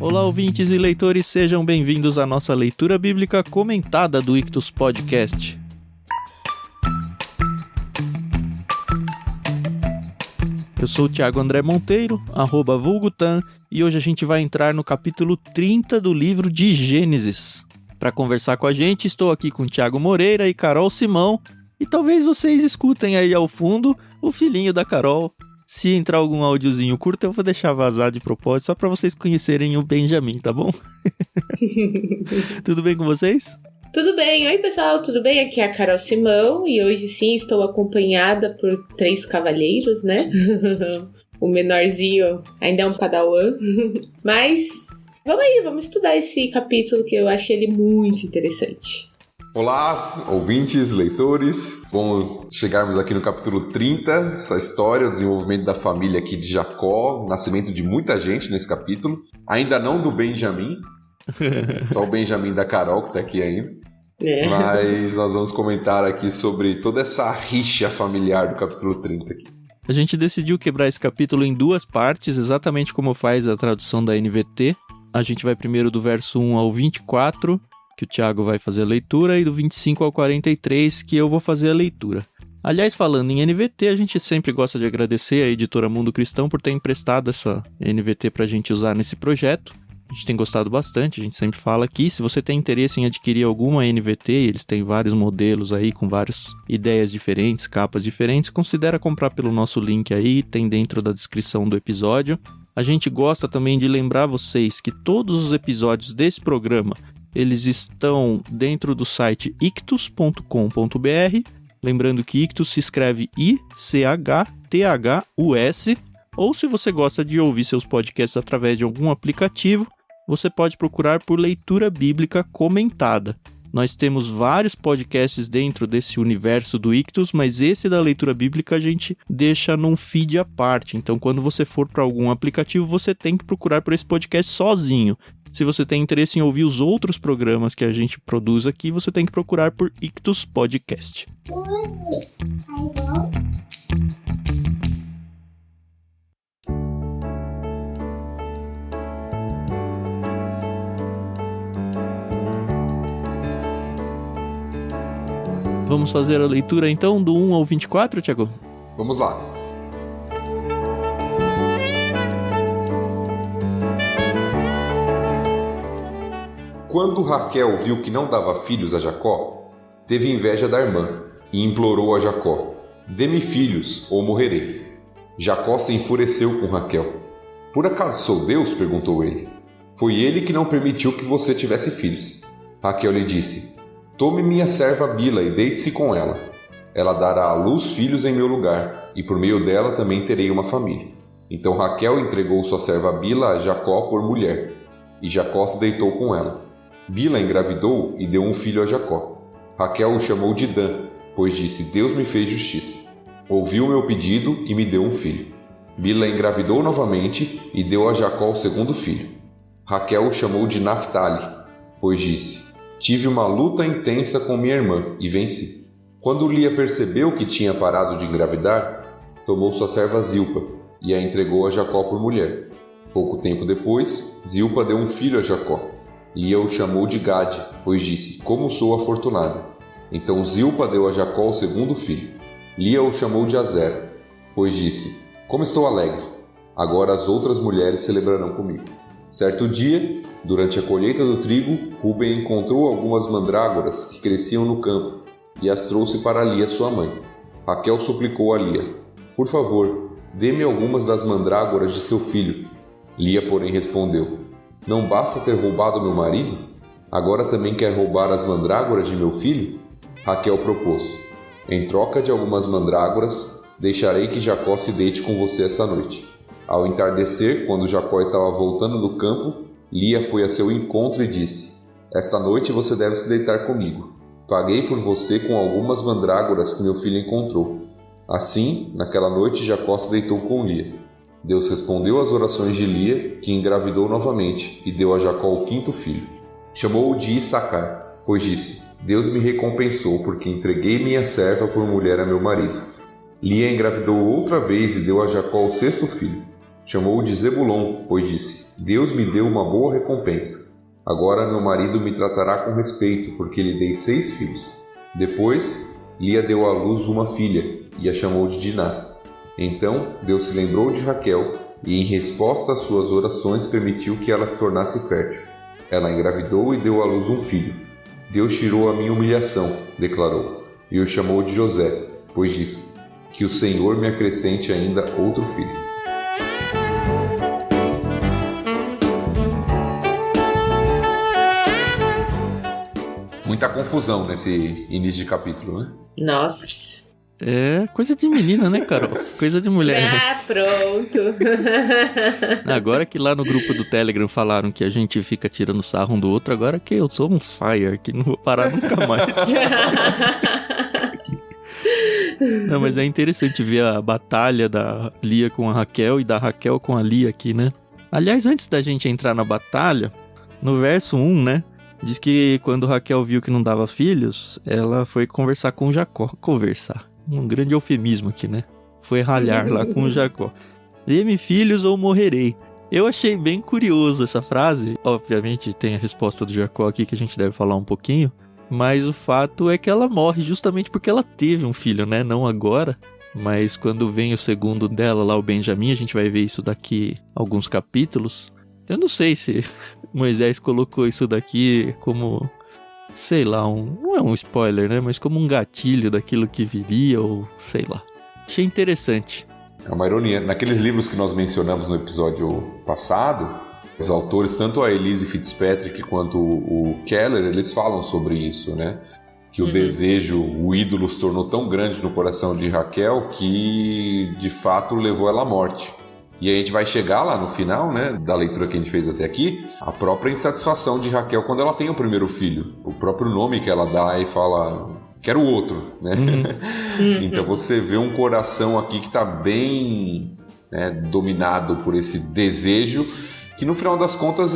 Olá, ouvintes e leitores, sejam bem-vindos à nossa leitura bíblica comentada do Ictus Podcast. Eu sou o Thiago André Monteiro, @vulgutan, e hoje a gente vai entrar no capítulo 30 do livro de Gênesis. Para conversar com a gente, estou aqui com Thiago Moreira e Carol Simão, e talvez vocês escutem aí ao fundo o filhinho da Carol. Se entrar algum áudiozinho curto, eu vou deixar vazar de propósito, só para vocês conhecerem o Benjamin, tá bom? Tudo bem com vocês? Tudo bem. Oi, pessoal, tudo bem? Aqui é a Carol Simão e hoje sim estou acompanhada por 3 cavalheiros, né? O menorzinho ainda é um padawan. Mas vamos aí, vamos estudar esse capítulo que eu achei ele muito interessante. Olá, ouvintes, leitores. Bom chegarmos aqui no capítulo 30, essa história, o desenvolvimento da família aqui de Jacó, o nascimento de muita gente nesse capítulo. Ainda não do Benjamin, só o Benjamin da Carol que está aqui ainda. Mas nós vamos comentar aqui sobre toda essa rixa familiar do capítulo 30 aqui. A gente decidiu quebrar esse capítulo em 2 partes, exatamente como faz a tradução da NVT. A gente vai primeiro do verso 1 ao 24, que o Thiago vai fazer a leitura, e do 25 ao 43, que eu vou fazer a leitura. Aliás, falando em NVT, a gente sempre gosta de agradecer a editora Mundo Cristão por ter emprestado essa NVT pra gente usar nesse projeto. A gente tem gostado bastante, a gente sempre fala aqui. Se você tem interesse em adquirir alguma NVT, eles têm vários modelos aí, com várias ideias diferentes, capas diferentes, considera comprar pelo nosso link aí, tem dentro da descrição do episódio. A gente gosta também de lembrar vocês que todos os episódios desse programa eles estão dentro do site ictus.com.br, lembrando que Ictus se escreve ICHTHUS, ou se você gosta de ouvir seus podcasts através de algum aplicativo, você pode procurar por Leitura Bíblica Comentada. Nós temos vários podcasts dentro desse universo do Ictus, mas esse da leitura bíblica a gente deixa num feed à parte, então quando você for para algum aplicativo, você tem que procurar por esse podcast sozinho. Se você tem interesse em ouvir os outros programas que a gente produz aqui, você tem que procurar por Ictus Podcast. Vamos fazer a leitura então do 1 ao 24, Thiago? Vamos lá. Quando Raquel viu que não dava filhos a Jacó, teve inveja da irmã e implorou a Jacó: "Dê-me filhos, ou morrerei." Jacó se enfureceu com Raquel. "Por acaso sou Deus?" perguntou ele. "Foi ele que não permitiu que você tivesse filhos." Raquel lhe disse: "Tome minha serva Bila e deite-se com ela. Ela dará à luz filhos em meu lugar, e por meio dela também terei uma família." Então Raquel entregou sua serva Bila a Jacó por mulher, e Jacó se deitou com ela. Bila engravidou e deu um filho a Jacó. Raquel o chamou de Dan, pois disse: "Deus me fez justiça. Ouviu o meu pedido e me deu um filho." Bila engravidou novamente e deu a Jacó o segundo filho. Raquel o chamou de Naftali, pois disse: "Tive uma luta intensa com minha irmã e venci." Quando Lia percebeu que tinha parado de engravidar, tomou sua serva Zilpa e a entregou a Jacó por mulher. Pouco tempo depois, Zilpa deu um filho a Jacó. Lia o chamou de Gade, pois disse: "Como sou afortunada." Então Zilpa deu a Jacó o segundo filho. Lia o chamou de Azer, pois disse: "Como estou alegre. Agora as outras mulheres celebrarão comigo." Certo dia, durante a colheita do trigo, Rúben encontrou algumas mandrágoras que cresciam no campo e as trouxe para Lia, sua mãe. Raquel suplicou a Lia: "Por favor, dê-me algumas das mandrágoras de seu filho." Lia, porém, respondeu: "Não basta ter roubado meu marido? Agora também quer roubar as mandrágoras de meu filho?" Raquel propôs: "Em troca de algumas mandrágoras, deixarei que Jacó se deite com você esta noite." Ao entardecer, quando Jacó estava voltando do campo, Lia foi a seu encontro e disse: "Esta noite você deve se deitar comigo. Paguei por você com algumas mandrágoras que meu filho encontrou." Assim, naquela noite, Jacó se deitou com Lia. Deus respondeu às orações de Lia, que engravidou novamente, e deu a Jacó o 5º filho. Chamou-o de Issacar, pois disse: "Deus me recompensou, porque entreguei minha serva por mulher a meu marido." Lia engravidou outra vez e deu a Jacó o 6º filho. Chamou-o de Zebulon, pois disse: Deus me deu uma boa recompensa. Agora meu marido me tratará com respeito, porque lhe dei 6 filhos. Depois, Lia deu à luz uma filha, e a chamou de Diná. Então, Deus se lembrou de Raquel, e em resposta às suas orações permitiu que ela se tornasse fértil. Ela engravidou e deu à luz um filho. Deus tirou a minha humilhação, declarou, e o chamou de José, pois disse: que o Senhor me acrescente ainda outro filho. Muita confusão nesse início de capítulo, né? Nossa. É coisa de menina, né, Carol? Coisa de mulher. Ah, pronto. Agora que lá no grupo do Telegram falaram que a gente fica tirando sarro um do outro, agora que eu sou um fire, que não vou parar nunca mais. Não, mas é interessante ver a batalha da Lia com a Raquel e da Raquel com a Lia aqui, né? Aliás, antes da gente entrar na batalha, no verso 1, né? Diz que quando Raquel viu que não dava filhos, ela foi conversar com Jacó. Conversar. Um grande eufemismo aqui, né? Foi ralhar lá com Jacó. Dê-me filhos ou morrerei. Eu achei bem curioso essa frase. Obviamente tem a resposta do Jacó aqui que a gente deve falar um pouquinho. Mas o fato é que ela morre justamente porque ela teve um filho, né? Não agora. Mas quando vem o segundo dela lá, o Benjamim, a gente vai ver isso daqui alguns capítulos. Eu não sei se Moisés colocou isso daqui como, sei lá, não é um spoiler, né? Mas como um gatilho daquilo que viria, ou sei lá. Achei interessante. É uma ironia. Naqueles livros que nós mencionamos no episódio passado, os autores, tanto a Elise Fitzpatrick quanto o Keller, eles falam sobre isso, né? Que o desejo, o ídolo se tornou tão grande no coração de Raquel que, de fato, levou ela à morte. E aí a gente vai chegar lá no final, né, da leitura que a gente fez até aqui, a própria insatisfação de Raquel quando ela tem o primeiro filho. O próprio nome que ela dá e fala, quero o outro, né? Então você vê um coração aqui que está bem, né, dominado por esse desejo, que no final das contas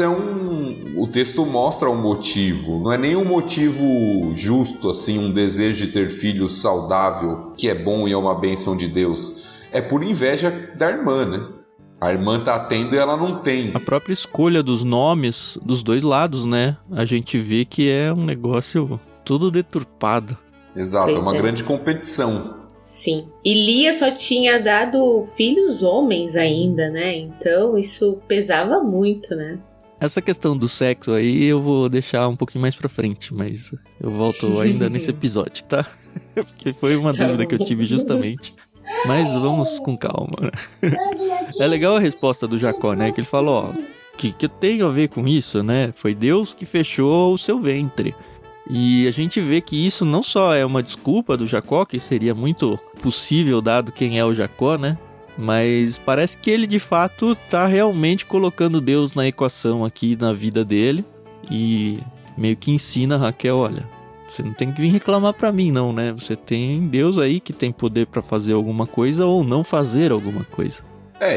o texto mostra um motivo, não é nem um motivo justo, assim, um desejo de ter filho saudável, que é bom e é uma bênção de Deus. É por inveja da irmã, né? A irmã tá tendo e ela não tem. A própria escolha dos nomes dos dois lados, né? A gente vê que é um negócio tudo deturpado. Exato, Pois é uma é. grande competição. Sim. E Lia só tinha dado filhos homens ainda, né? Então isso pesava muito, né? Essa questão do sexo aí eu vou deixar um pouquinho mais pra frente, mas eu volto ainda nesse episódio, tá? Porque foi uma dúvida que eu tive justamente. Mas vamos com calma, né? É legal a resposta do Jacó, né? Que ele falou, ó, que eu tenho a ver com isso, né? Foi Deus que fechou o seu ventre. E a gente vê que isso não só é uma desculpa do Jacó, que seria muito possível dado quem é o Jacó, né? Mas parece que ele de fato tá realmente colocando Deus na equação aqui na vida dele. E meio que ensina a Raquel, olha, você não tem que vir reclamar pra mim não, né? Você tem Deus aí que tem poder pra fazer alguma coisa ou não fazer alguma coisa.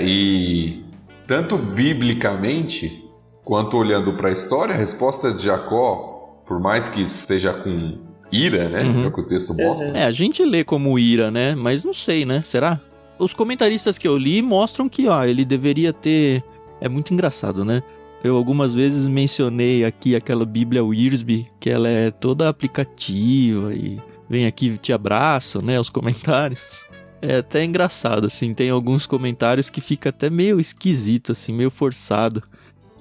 E tanto biblicamente, quanto olhando para a história, a resposta de Jacó, por mais que esteja com ira, né? É o que o texto mostra. A gente lê como ira, né? Mas não sei, né? Será? Os comentaristas que eu li mostram que, ele deveria ter... É muito engraçado, né? Eu algumas vezes mencionei aqui aquela Bíblia Wiersbe, que ela é toda aplicativa e vem aqui te abraço, né? Os comentários. É até engraçado, assim. Tem alguns comentários que fica até meio esquisito, assim, meio forçado.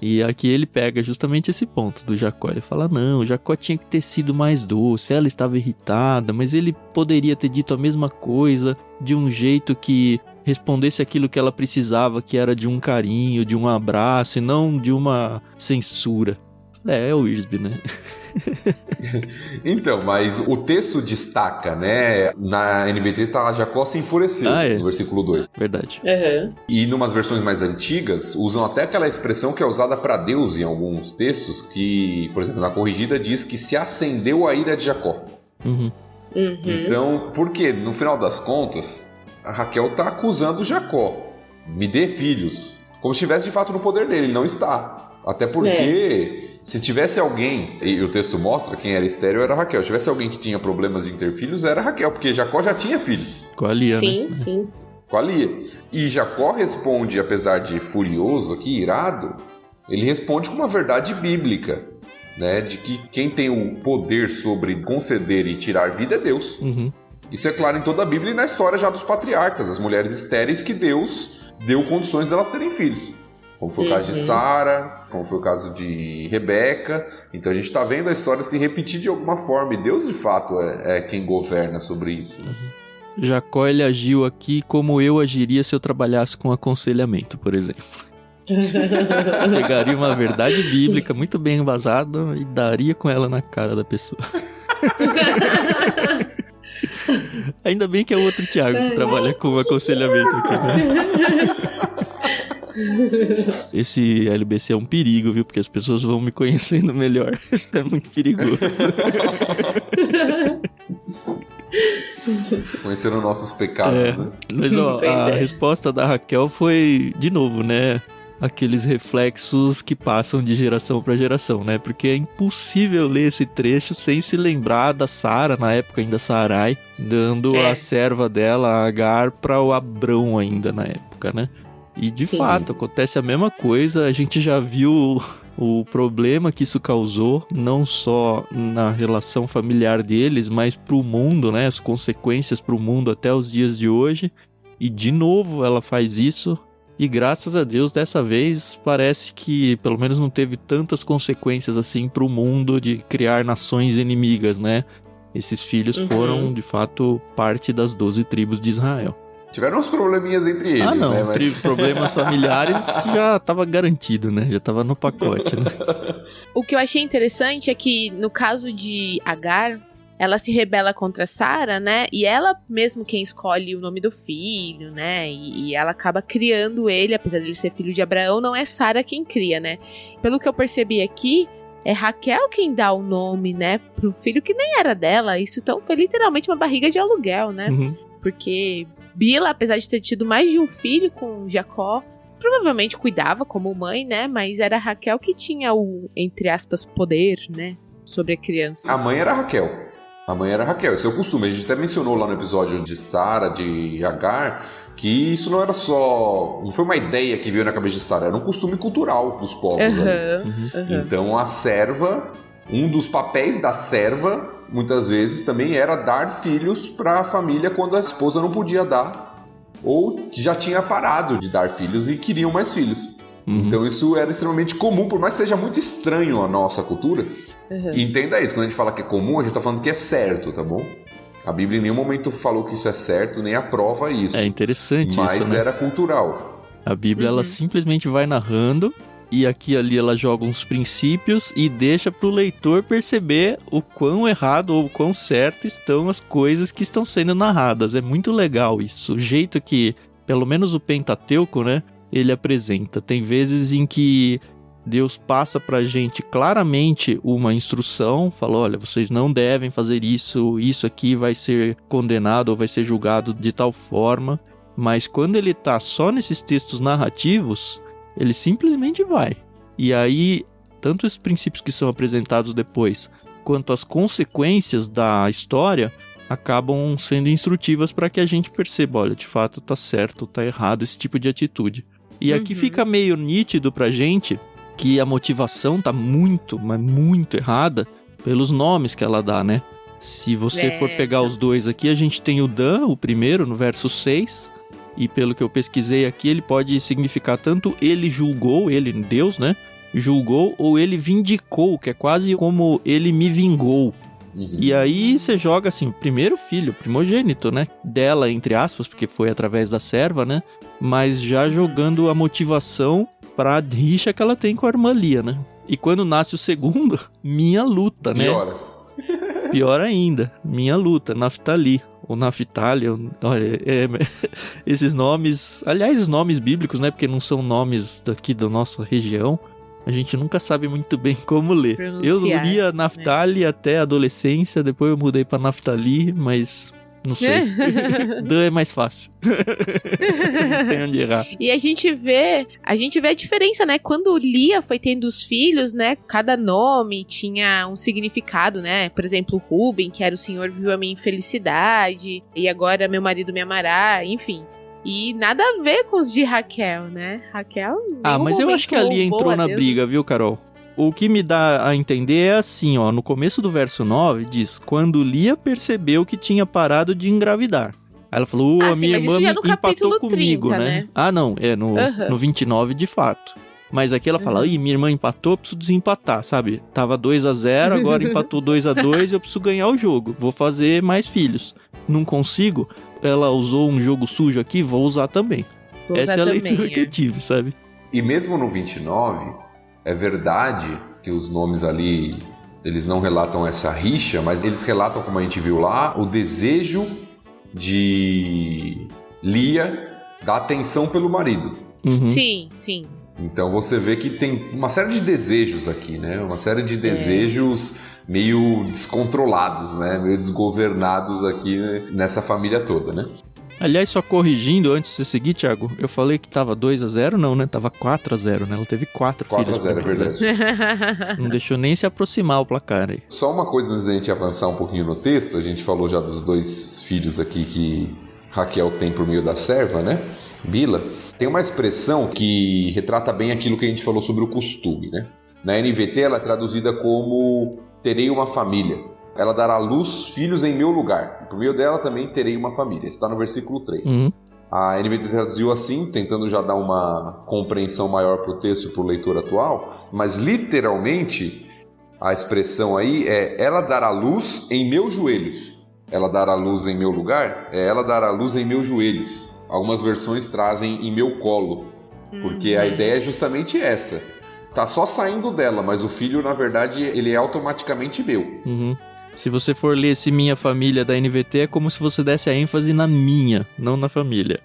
E aqui ele pega justamente esse ponto do Jacó. Ele fala, não, o Jacó tinha que ter sido mais doce, ela estava irritada, mas ele poderia ter dito a mesma coisa de um jeito que respondesse aquilo que ela precisava, que era de um carinho, de um abraço e não de uma censura. É o Wiersbe, né? Então, mas o texto destaca, né? Na NVT tá Jacó se enfureceu, no versículo 2. Verdade. E numas versões mais antigas, usam até aquela expressão que é usada para Deus em alguns textos, que, por exemplo, na Corrigida diz que se acendeu a ira de Jacó. Então, por quê? No final das contas, a Raquel tá acusando Jacó. Me dê filhos. Como se estivesse de fato no poder dele, ele não está. Até porque... Se tivesse alguém, e o texto mostra quem era estéril era Raquel. Se tivesse alguém que tinha problemas em ter filhos, era Raquel, porque Jacó já tinha filhos. Com a Lia, sim, né? Sim. com a Lia. E Jacó responde, apesar de furioso aqui, irado, ele responde com uma verdade bíblica, né? De que quem tem o poder sobre conceder e tirar vida é Deus. Uhum. Isso é claro em toda a Bíblia e na história já dos patriarcas, as mulheres estéreis que Deus deu condições delas terem filhos. Como foi o caso de Sara, como foi o caso de Rebeca. Então a gente está vendo a história se repetir de alguma forma. E Deus, de fato, é quem governa sobre isso. Né? Jacó, ele agiu aqui como eu agiria se eu trabalhasse com aconselhamento, por exemplo. Pegaria uma verdade bíblica muito bem embasada e daria com ela na cara da pessoa. Ainda bem que é o outro Thiago que trabalha com aconselhamento aqui, né? Esse LBC é um perigo, viu? Porque as pessoas vão me conhecendo melhor. Isso é muito perigoso. Conhecendo nossos pecados, né? Mas, ó, a resposta da Raquel foi, de novo, né? Aqueles reflexos que passam de geração para geração, né? Porque é impossível ler esse trecho sem se lembrar da Sara, na época ainda Sarai, dando a serva dela, a Agar, para o Abrão ainda na época, né? E de fato, acontece a mesma coisa, a gente já viu o problema que isso causou, não só na relação familiar deles, mas pro mundo, né? As consequências pro mundo até os dias de hoje. E de novo ela faz isso. E graças a Deus, dessa vez, parece que pelo menos não teve tantas consequências assim pro mundo de criar nações inimigas, né? Esses filhos foram, de fato, parte das 12 tribos de Israel. Tiveram uns probleminhas entre eles, não, né? Mas... problemas familiares já estava garantido, né? Já estava no pacote, né? O que eu achei interessante é que, no caso de Agar, ela se rebela contra Sara, né? E ela mesmo quem escolhe o nome do filho, né? E ela acaba criando ele, apesar de ele ser filho de Abraão, não é Sara quem cria, né? Pelo que eu percebi aqui, é Raquel quem dá o nome, né? Pro filho que nem era dela. Isso então foi literalmente uma barriga de aluguel, né? Uhum. Porque Bila, apesar de ter tido mais de um filho com Jacó, provavelmente cuidava como mãe, né? Mas era Raquel que tinha o, entre aspas, poder, né? Sobre a criança. A mãe era Raquel. Esse é o costume. A gente até mencionou lá no episódio de Sara, de Agar, que isso não era só... Não foi uma ideia que veio na cabeça de Sara, era um costume cultural dos povos ali. Então a serva, um dos papéis da serva, muitas vezes também era dar filhos para a família quando a esposa não podia dar, ou já tinha parado de dar filhos e queriam mais filhos. Então isso era extremamente comum, por mais que seja muito estranho a nossa cultura. Entenda isso, quando a gente fala que é comum, a gente tá falando que é certo, tá bom? A Bíblia em nenhum momento falou que isso é certo, nem aprova isso. É interessante isso, né? Mas era cultural. A Bíblia, ela simplesmente vai narrando, e aqui e ali ela joga uns princípios e deixa pro leitor perceber o quão errado ou o quão certo estão as coisas que estão sendo narradas. É muito legal isso. O jeito que, pelo menos o Pentateuco, né, ele apresenta. Tem vezes em que Deus passa pra gente claramente uma instrução, fala, olha, vocês não devem fazer isso, isso aqui vai ser condenado ou vai ser julgado de tal forma. Mas quando ele tá só nesses textos narrativos, ele simplesmente vai. E aí, tanto os princípios que são apresentados depois, quanto as consequências da história, acabam sendo instrutivas para que a gente perceba, olha, de fato tá certo, tá errado esse tipo de atitude. E aqui fica meio nítido pra gente que a motivação tá muito, mas muito errada pelos nomes que ela dá, né? Se você for pegar os dois aqui, a gente tem o Dan, o primeiro, no verso 6, e pelo que eu pesquisei aqui, ele pode significar tanto ele julgou, ele, Deus, né? Julgou, ou ele vindicou, que é quase como ele me vingou. E aí você joga assim, o primeiro filho, primogênito, né? Dela, entre aspas, porque foi através da serva, né? Mas já jogando a motivação pra rixa que ela tem com a irmã Lia, né? E quando nasce o segundo, minha luta, né? Pior ainda, minha luta, Naftali. Ou Naftali, olha, esses nomes... Aliás, os nomes bíblicos, né? Porque não são nomes daqui da nossa região. A gente nunca sabe muito bem como ler. Eu lia Naftali até a adolescência, depois eu mudei pra Naftali, mas não sei. Dan é mais fácil. Não tem onde errar. E a gente vê a diferença, né? Quando Lia foi tendo os filhos, né? Cada nome tinha um significado, né? Por exemplo, Ruben, que era o Senhor viu a minha infelicidade, e agora meu marido me amará, enfim. E nada a ver com os de Raquel, né? Raquel... Mas eu acho que a Lia entrou na briga, viu, Carol? O que me dá a entender é assim, ó, no começo do verso 9, diz, quando Lia percebeu que tinha parado de engravidar. Aí ela falou, a minha irmã empatou comigo, 30, né? Não, no 29 de fato. Mas aqui ela fala, minha irmã empatou, eu preciso desempatar, sabe? Tava 2-0, agora empatou 2-2, eu preciso ganhar o jogo, vou fazer mais filhos. Não consigo, ela usou um jogo sujo aqui, vou usar também. Essa é a leitura que eu tive, sabe? E mesmo no 29, é verdade que os nomes ali, eles não relatam essa rixa, mas eles relatam, como a gente viu lá, o desejo de Lia dar atenção pelo marido. Sim. Então você vê que tem uma série de desejos aqui, né? Uma série de desejos meio descontrolados, né? Meio desgovernados aqui nessa família toda, né? Aliás, só corrigindo antes de você seguir, Thiago, eu falei que tava 2-0, não, né? Tava 4-0, né? Ela teve 4 filhos. 4-0, é verdade. Não deixou nem se aproximar o placar aí. Só uma coisa antes da gente avançar um pouquinho no texto, a gente falou já dos 2 filhos aqui que Raquel tem por meio da serva, né? Bila. Tem uma expressão que retrata bem aquilo que a gente falou sobre o costume, né? Na NVT ela é traduzida como terei uma família. Ela dará à luz filhos em meu lugar. Por meio dela também terei uma família. Está no versículo 3. A NVT traduziu assim, tentando já dar uma compreensão maior para o texto e para o leitor atual. Mas literalmente a expressão aí é ela dará luz em meus joelhos. Ela dará luz em meu lugar? É ela dará luz em meus joelhos. Algumas versões trazem em meu colo. Porque a ideia é justamente essa. Tá só saindo dela, mas o filho, na verdade, ele é automaticamente meu. Se você for ler esse Minha Família da NVT, é como se você desse a ênfase na minha, não na família.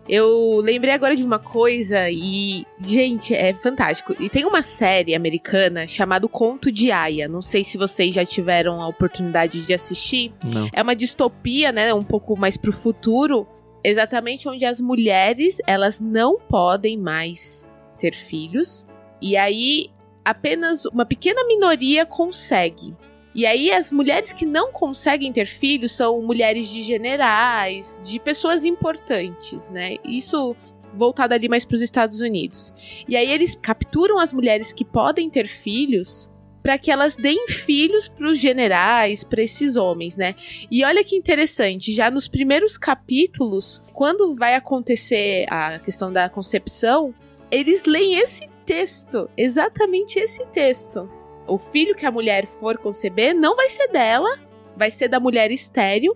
Eu lembrei agora de uma coisa e, gente, é fantástico. E tem uma série americana chamada O Conto de Aia. Não sei se vocês já tiveram a oportunidade de assistir. Não. É uma distopia, né? Um pouco mais pro futuro. Exatamente onde as mulheres, elas não podem mais ter filhos. E aí, apenas uma pequena minoria consegue. E aí, as mulheres que não conseguem ter filhos são mulheres de generais, de pessoas importantes, né? Isso voltado ali mais para os Estados Unidos. E aí, eles capturam as mulheres que podem ter filhos para que elas deem filhos para os generais, para esses homens, né? E olha que interessante, já nos primeiros capítulos, quando vai acontecer a questão da concepção, eles leem esse texto, exatamente esse texto. O filho que a mulher for conceber não vai ser dela, vai ser da mulher estéril.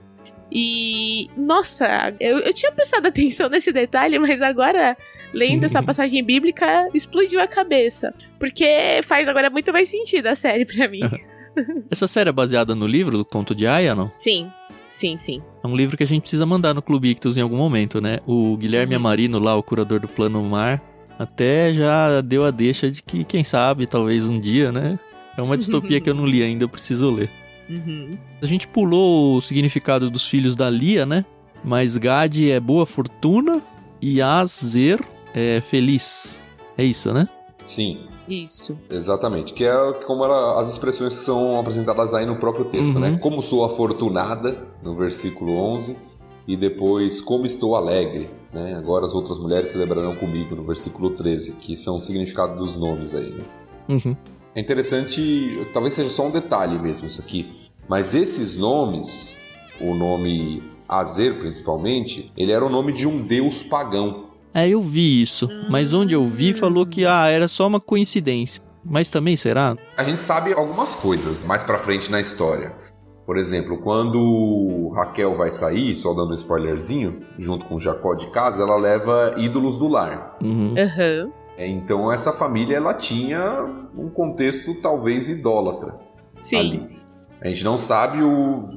E, nossa, eu tinha prestado atenção nesse detalhe, mas agora, lendo essa passagem bíblica, explodiu a cabeça. Porque faz agora muito mais sentido a série pra mim. Essa série é baseada no livro do Conto de Aia, não? Sim. É um livro que a gente precisa mandar no Clube Ictus em algum momento, né? O Guilherme Amarino lá, o curador do Plano Mar, até já deu a deixa de que, quem sabe, talvez um dia, né? É uma distopia que eu não li ainda, eu preciso ler. A gente pulou o significado dos filhos da Lia, né? Mas Gad é boa fortuna e Azer é feliz. É isso, né? Sim. Isso. Exatamente. Que é como as expressões que são apresentadas aí no próprio texto, né? Como sou afortunada, no versículo 11. E depois, como estou alegre, né? Agora as outras mulheres celebrarão comigo, no versículo 13. Que são o significado dos nomes aí, né? É interessante, talvez seja só um detalhe mesmo isso aqui, mas esses nomes, o nome Azer principalmente, ele era o nome de um deus pagão. Eu vi isso, mas onde eu vi falou que era só uma coincidência. Mas também será? A gente sabe algumas coisas mais pra frente na história. Por exemplo, quando Raquel vai sair, só dando um spoilerzinho, junto com Jacó de casa, ela leva ídolos do lar. Então essa família ela tinha um contexto talvez idólatra. Sim. Ali. A gente não sabe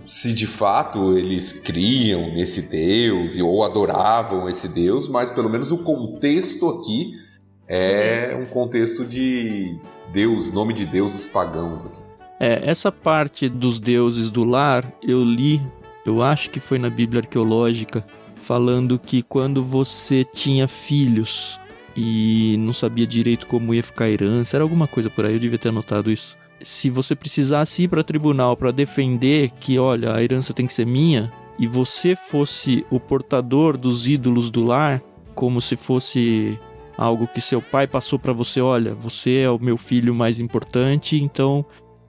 se de fato eles criam nesse Deus ou adoravam esse Deus, mas pelo menos o contexto aqui é um contexto de Deus, nome de deuses pagãos aqui. Essa parte dos deuses do lar eu li, eu acho que foi na Bíblia Arqueológica, falando que quando você tinha filhos e não sabia direito como ia ficar a herança, era alguma coisa por aí, eu devia ter anotado isso. Se você precisasse ir para tribunal para defender que, olha, a herança tem que ser minha, e você fosse o portador dos ídolos do lar, como se fosse algo que seu pai passou para você, olha, você é o meu filho mais importante, então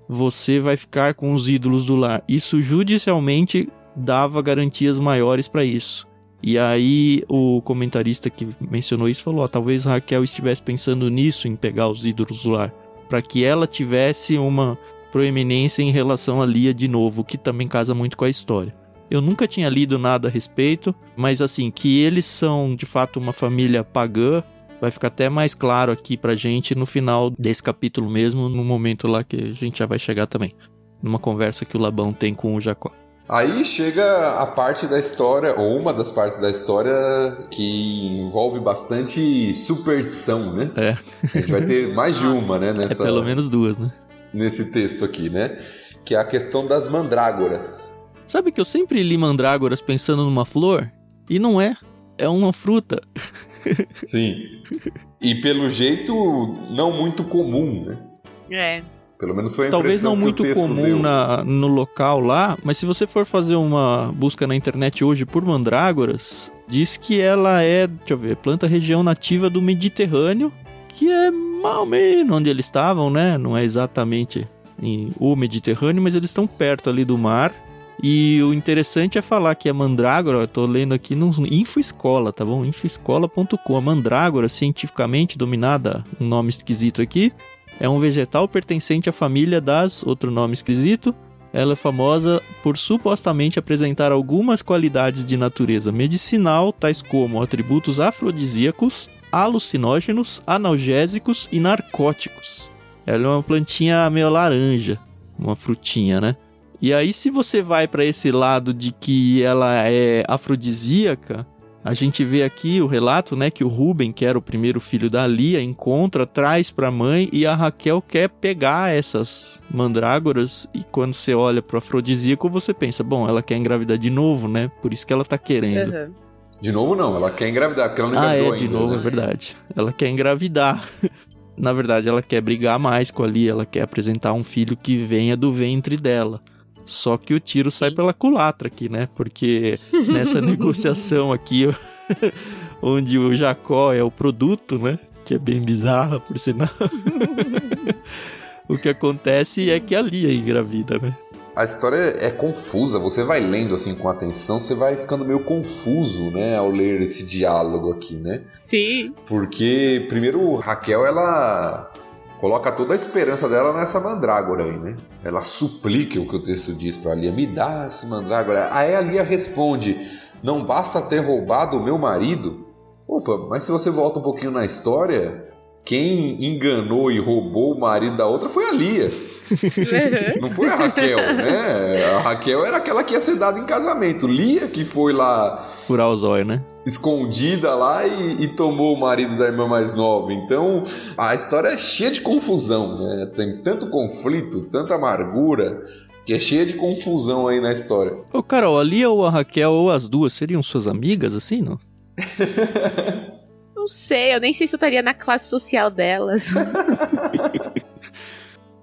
você vai ficar com os ídolos do lar. Isso judicialmente dava garantias maiores para isso. E aí o comentarista que mencionou isso falou, talvez Raquel estivesse pensando nisso, em pegar os ídolos do lar, para que ela tivesse uma proeminência em relação a Lia de novo, que também casa muito com a história. Eu nunca tinha lido nada a respeito, mas assim, que eles são de fato uma família pagã, vai ficar até mais claro aqui pra gente no final desse capítulo mesmo, no momento lá que a gente já vai chegar também, numa conversa que o Labão tem com o Jacó. Aí chega a parte da história, ou uma das partes da história, que envolve bastante superstição, né? É. A gente vai ter mais de uma, né? É pelo menos duas, né? Nesse texto aqui, né? Que é a questão das mandrágoras. Sabe que eu sempre li mandrágoras pensando numa flor? E não é. É uma fruta. Sim. E pelo jeito, não muito comum, né? É. Pelo menos foi a talvez não impressão muito que o texto comum deu. no local lá, mas se você for fazer uma busca na internet hoje por mandrágoras, diz que ela é, deixa eu ver, planta região nativa do Mediterrâneo, que é mais ou menos onde eles estavam, né? Não é exatamente o Mediterrâneo, mas eles estão perto ali do mar. E o interessante é falar que a mandrágora, eu tô lendo aqui no Infoescola, tá bom? Infoescola.com. A mandrágora, cientificamente dominada, um nome esquisito aqui, é um vegetal pertencente à família das, outro nome esquisito. Ela é famosa por supostamente apresentar algumas qualidades de natureza medicinal, tais como atributos afrodisíacos, alucinógenos, analgésicos e narcóticos. Ela é uma plantinha meio laranja, uma frutinha, né? E aí, se você vai para esse lado de que ela é afrodisíaca, a gente vê aqui o relato, né, que o Rubem, que era o primeiro filho da Lia, encontra, traz para a mãe, e a Raquel quer pegar essas mandrágoras, e quando você olha pro afrodisíaco, você pensa, bom, ela quer engravidar de novo, né? Por isso que ela tá querendo. Uhum. De novo não, ela quer engravidar, porque ela não engravidou ainda. De novo, né? é verdade. Ela quer engravidar. Na verdade, ela quer brigar mais com a Lia, ela quer apresentar um filho que venha do ventre dela. Só que o tiro sai pela culatra aqui, né? Porque nessa negociação aqui, onde o Jacó é o produto, né? Que é bem bizarra, por sinal. O que acontece é que a Lia engravida, né? A história é confusa, você vai lendo assim com atenção, você vai ficando meio confuso, né? Ao ler esse diálogo aqui, né? Sim. Porque, primeiro, Raquel, ela coloca toda a esperança dela nessa mandrágora aí, né? Ela suplica o que o texto diz pra Lia, me dá essa mandrágora. Aí a Lia responde, não basta ter roubado o meu marido? Opa, mas se você volta um pouquinho na história, quem enganou e roubou o marido da outra foi a Lia. Não foi a Raquel, né? A Raquel era aquela que ia ser dada em casamento. Lia que foi lá... furar o zóio, né? Escondida lá e tomou o marido da irmã mais nova. Então a história é cheia de confusão, né? Tem tanto conflito, tanta amargura, que é cheia de confusão aí na história. Ô Carol, a Lia ou a Raquel ou as duas seriam suas amigas assim, não? Não sei, eu nem sei se eu estaria na classe social delas.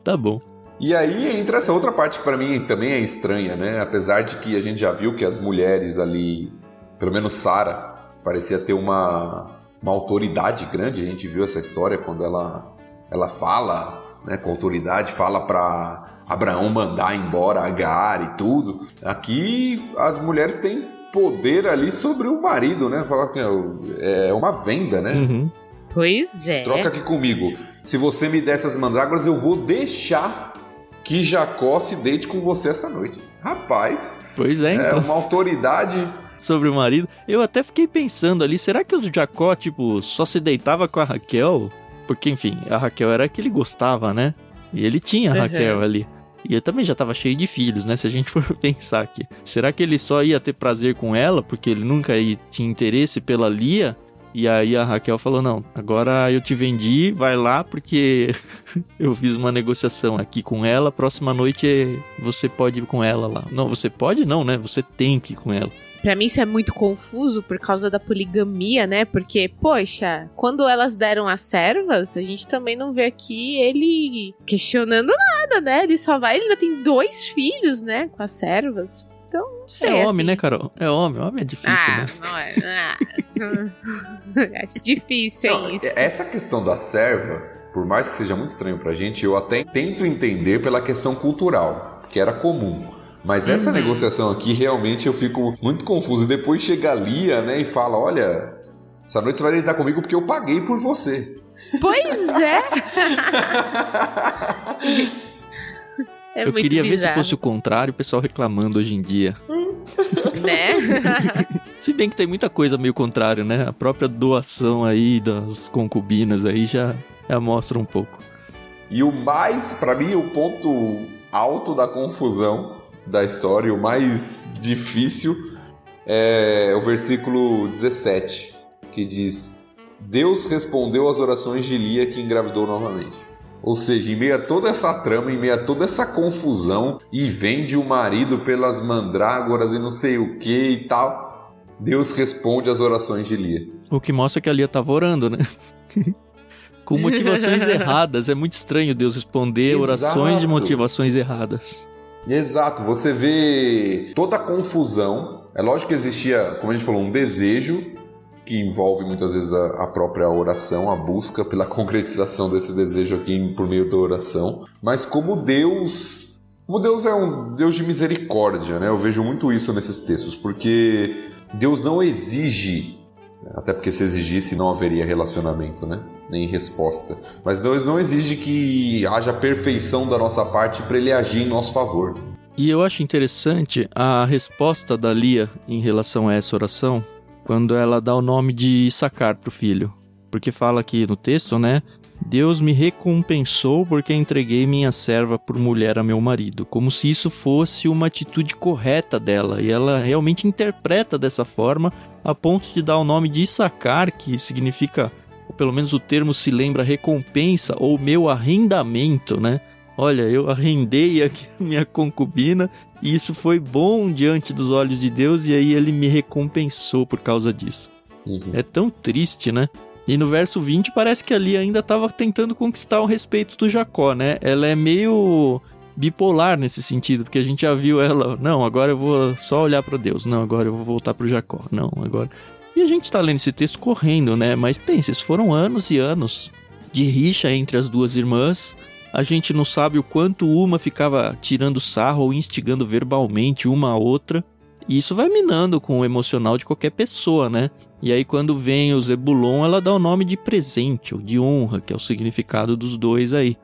Tá bom. E aí entra essa outra parte que pra mim também é estranha, né? Apesar de que a gente já viu que as mulheres ali, pelo menos Sara, parecia ter uma autoridade grande. A gente viu essa história quando ela fala, né, com autoridade, fala pra Abraão mandar embora Agar e tudo. Aqui as mulheres têm poder ali sobre o marido, né? Falar que é uma venda, né? Uhum. Pois é. Troca aqui comigo. Se você me der essas mandrágoras, eu vou deixar que Jacó se deite com você essa noite. Rapaz, Pois é, então. é uma autoridade... Sobre o marido. Eu até fiquei pensando ali, será que o Jacó, tipo, só se deitava com a Raquel? Porque, enfim, a Raquel era a que ele gostava, né? E ele tinha a Raquel ali. E ele também já tava cheio de filhos, né? Se a gente for pensar aqui. Será que ele só ia ter prazer com ela, porque ele nunca tinha interesse pela Lia? E aí a Raquel falou, não, agora eu te vendi, vai lá, porque eu fiz uma negociação aqui com ela, próxima noite você pode ir com ela lá. Não, você pode não, né? Você tem que ir com ela. Pra mim isso é muito confuso por causa da poligamia, né? Porque, poxa, quando elas deram as servas, a gente também não vê aqui ele questionando nada, né? Ele ainda tem 2 filhos, né? Com as servas. Então, não sei. É homem, assim. né, Carol? É homem. Homem é difícil, né? Não é. Acho difícil, Não, isso. essa questão da serva, por mais que seja muito estranho pra gente, eu até tento entender pela questão cultural, que era comum. Mas essa negociação aqui, realmente, eu fico muito confuso. E depois chega a Lia, né, e fala, olha, essa noite você vai deitar comigo porque eu paguei por você. Pois é. É Eu muito queria ver se bizarro, fosse o contrário, o pessoal reclamando hoje em dia. né? Se bem que tem muita coisa meio contrário, né? A própria doação aí das concubinas aí já mostra um pouco. E o mais, pra mim, o ponto alto da confusão da história, o mais difícil, é o versículo 17, que diz: Deus respondeu às orações de Lia, que engravidou novamente. Ou seja, em meio a toda essa trama, em meio a toda essa confusão, e vende o marido pelas mandrágoras e não sei o que e tal, Deus responde às orações de Lia. O que mostra que a Lia tava orando, né? Com motivações erradas. É muito estranho Deus responder orações de motivações erradas. Exato, você vê toda a confusão. É lógico que existia, como a gente falou, um desejo que envolve muitas vezes a própria oração, a busca pela concretização desse desejo aqui por meio da oração. Mas como Deus é um Deus de misericórdia, né? Eu vejo muito isso nesses textos, porque Deus não exige, até porque se exigisse não haveria relacionamento, né? Nem resposta. Mas Deus não exige que haja perfeição da nossa parte para Ele agir em nosso favor. E eu acho interessante a resposta da Lia em relação a essa oração, quando ela dá o nome de Issacar pro filho. Porque fala aqui no texto, né? Deus me recompensou porque entreguei minha serva por mulher a meu marido. Como se isso fosse uma atitude correta dela. E ela realmente interpreta dessa forma, a ponto de dar o nome de Issacar, que significa, ou pelo menos o termo se lembra, recompensa ou meu arrendamento, né? Olha, eu arrendei aqui a minha concubina e isso foi bom diante dos olhos de Deus e aí ele me recompensou por causa disso. É tão triste, né? E no verso 20 parece que ali ainda estava tentando conquistar o respeito do Jacó, né? Ela é meio bipolar nesse sentido, porque a gente já viu ela, não, agora eu vou só olhar para Deus, não, agora eu vou voltar para o Jacó, não, agora... E a gente tá lendo esse texto correndo, né? Mas pense, isso foram anos e anos de rixa entre as duas irmãs. A gente não sabe o quanto uma ficava tirando sarro ou instigando verbalmente uma a outra. E isso vai minando com o emocional de qualquer pessoa, né? E aí quando vem o Zebulon, ela dá o nome de presente ou de honra, que é o significado dos dois aí.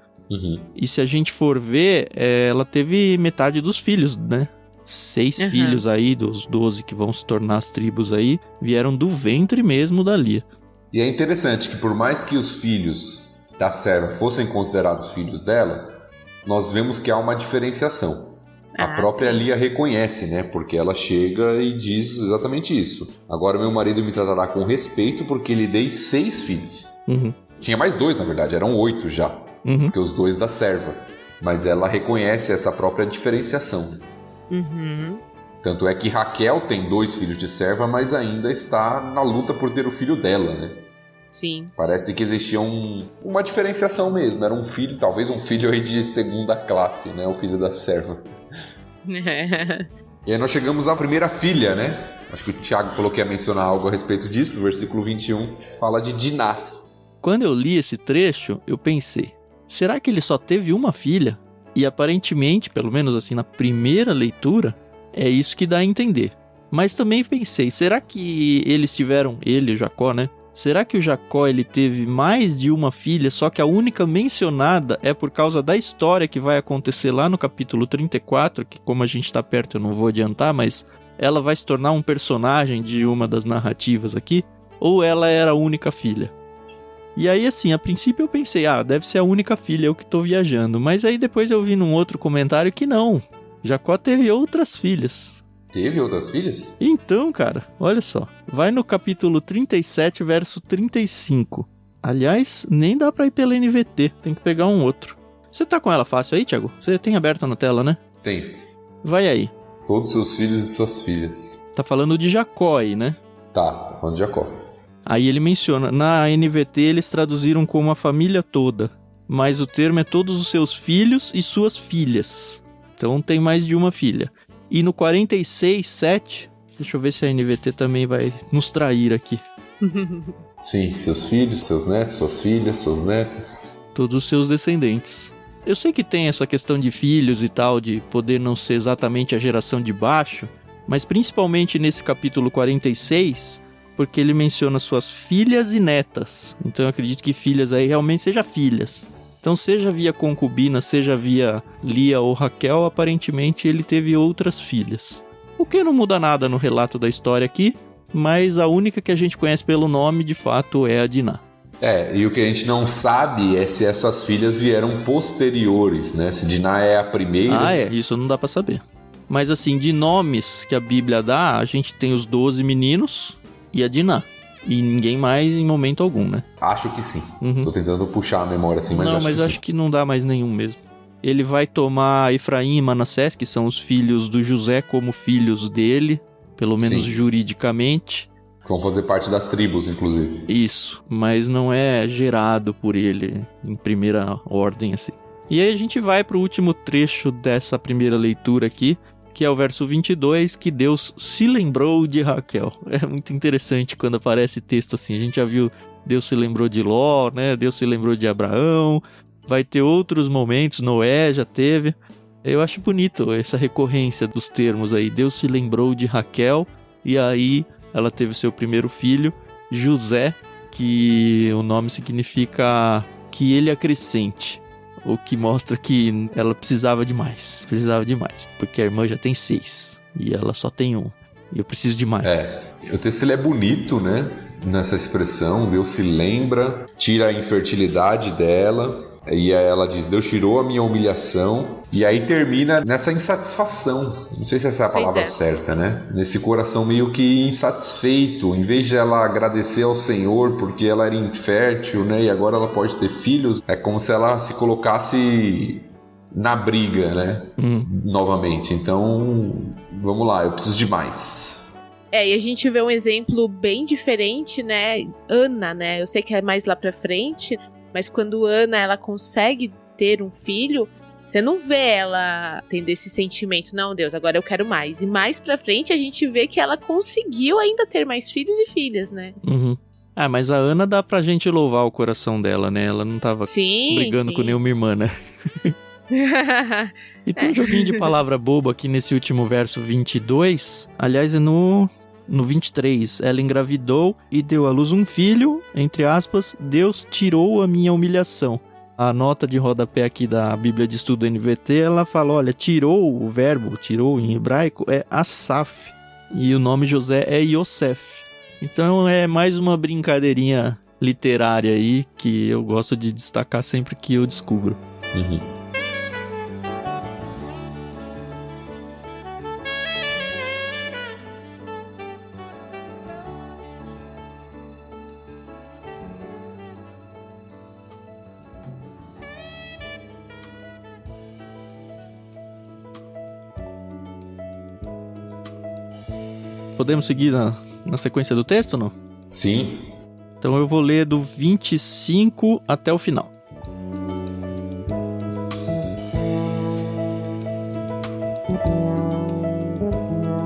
E se a gente for ver, ela teve metade dos filhos, né? 6 filhos aí, dos 12 que vão se tornar as tribos aí, vieram do ventre mesmo da Lia. E é interessante que por mais que os filhos da serva fossem considerados filhos dela, nós vemos que há uma diferenciação. A própria Lia reconhece, né? Porque ela chega e diz exatamente isso. Agora meu marido me tratará com respeito porque lhe dei 6 filhos. Tinha mais 2, na verdade, eram 8 já. Porque os 2 da serva. Mas ela reconhece essa própria diferenciação. Tanto é que Raquel tem 2 filhos de serva, mas ainda está na luta por ter o filho dela, né? Sim. Parece que existia uma diferenciação mesmo. Era um filho, talvez um filho aí de segunda classe, né? O filho da serva. E aí nós chegamos à primeira filha, né? Acho que o Tiago falou que ia mencionar algo a respeito disso. Versículo 21 fala de Diná. Quando eu li esse trecho, eu pensei, será que ele só teve uma filha? E aparentemente, pelo menos assim na primeira leitura, é isso que dá a entender. Mas também pensei, será que eles tiveram, ele e Jacó, né? Será que o Jacó ele teve mais de uma filha, só que a única mencionada é por causa da história que vai acontecer lá no capítulo 34, que como a gente está perto eu não vou adiantar, mas ela vai se tornar um personagem de uma das narrativas aqui, ou ela era a única filha? E aí assim, a princípio eu pensei, deve ser a única filha, eu que tô viajando, mas aí depois eu vi num outro comentário que não, Jacó teve outras filhas. Teve outras filhas? Então, cara, olha só. Vai no capítulo 37, verso 35. Aliás, nem dá pra ir pela NVT, tem que pegar um outro. Você tá com ela fácil aí, Thiago? Você tem aberto na tela, né? Tem. Vai aí. Todos seus filhos e suas filhas. Tá falando de Jacó aí, né? Tá falando de Jacó. Aí ele menciona, na NVT eles traduziram como a família toda, mas o termo é todos os seus filhos e suas filhas. Então tem mais de uma filha. E no 46:7, deixa eu ver se a NVT também vai nos trair aqui. Sim, seus filhos, seus netos, suas filhas, suas netas. Todos os seus descendentes. Eu sei que tem essa questão de filhos e tal, de poder não ser exatamente a geração de baixo, mas principalmente nesse capítulo 46, porque ele menciona suas filhas e netas. Então eu acredito que filhas aí realmente seja filhas. Então seja via concubina, seja via Lia ou Raquel, aparentemente ele teve outras filhas. O que não muda nada no relato da história aqui, mas a única que a gente conhece pelo nome, de fato, é a Diná. E o que a gente não sabe é se essas filhas vieram posteriores, né? Se Diná é a primeira. Isso não dá pra saber. Mas assim, de nomes que a Bíblia dá, a gente tem os 12 meninos e a Diná. E ninguém mais em momento algum, né? Acho que sim. Tô tentando puxar a memória assim, mas acho que não dá mais nenhum mesmo. Ele vai tomar Efraim e Manassés, que são os filhos do José, como filhos dele, pelo menos juridicamente. Vão fazer parte das tribos, inclusive. Isso, mas não é gerado por ele em primeira ordem, assim. E aí a gente vai para o último trecho dessa primeira leitura aqui, que é o verso 22, que Deus se lembrou de Raquel. É muito interessante quando aparece texto assim. A gente já viu Deus se lembrou de Ló, né? Deus se lembrou de Abraão. Vai ter outros momentos, Noé já teve. Eu acho bonito essa recorrência dos termos aí. Deus se lembrou de Raquel e aí ela teve seu primeiro filho, José, que o nome significa que ele acrescente. O que mostra que ela precisava de mais, porque a irmã já tem 6 e ela só tem 1. E eu preciso de mais. O texto ele é bonito, né? Nessa expressão, Deus se lembra, tira a infertilidade dela. E aí ela diz, Deus tirou a minha humilhação. E aí termina nessa insatisfação. Não sei se essa é a palavra certa, né? Nesse coração meio que insatisfeito. Em vez de ela agradecer ao Senhor porque ela era infértil, né? E agora ela pode ter filhos. É como se ela se colocasse na briga, né? Novamente. Então, vamos lá, eu preciso de mais. E a gente vê um exemplo bem diferente, né? Ana, né? Eu sei que é mais lá pra frente... Mas quando Ana, ela consegue ter um filho, você não vê ela tendo esse sentimento, não, Deus, agora eu quero mais. E mais pra frente a gente vê que ela conseguiu ainda ter mais filhos e filhas, né? Mas a Ana dá pra gente louvar o coração dela, né? Ela não tava brigando com nenhuma irmã, né? E tem um joguinho de palavra boba aqui nesse último verso 22. Aliás, é no 23, ela engravidou e deu à luz um filho, entre aspas, Deus tirou a minha humilhação. A nota de rodapé aqui da Bíblia de Estudo NVT, ela fala, olha, tirou, o verbo tirou em hebraico é asaf, e o nome José é Yosef. Então é mais uma brincadeirinha literária aí, que eu gosto de destacar sempre que eu descubro. Podemos seguir na sequência do texto, não? Sim. Então eu vou ler do 25 até o final.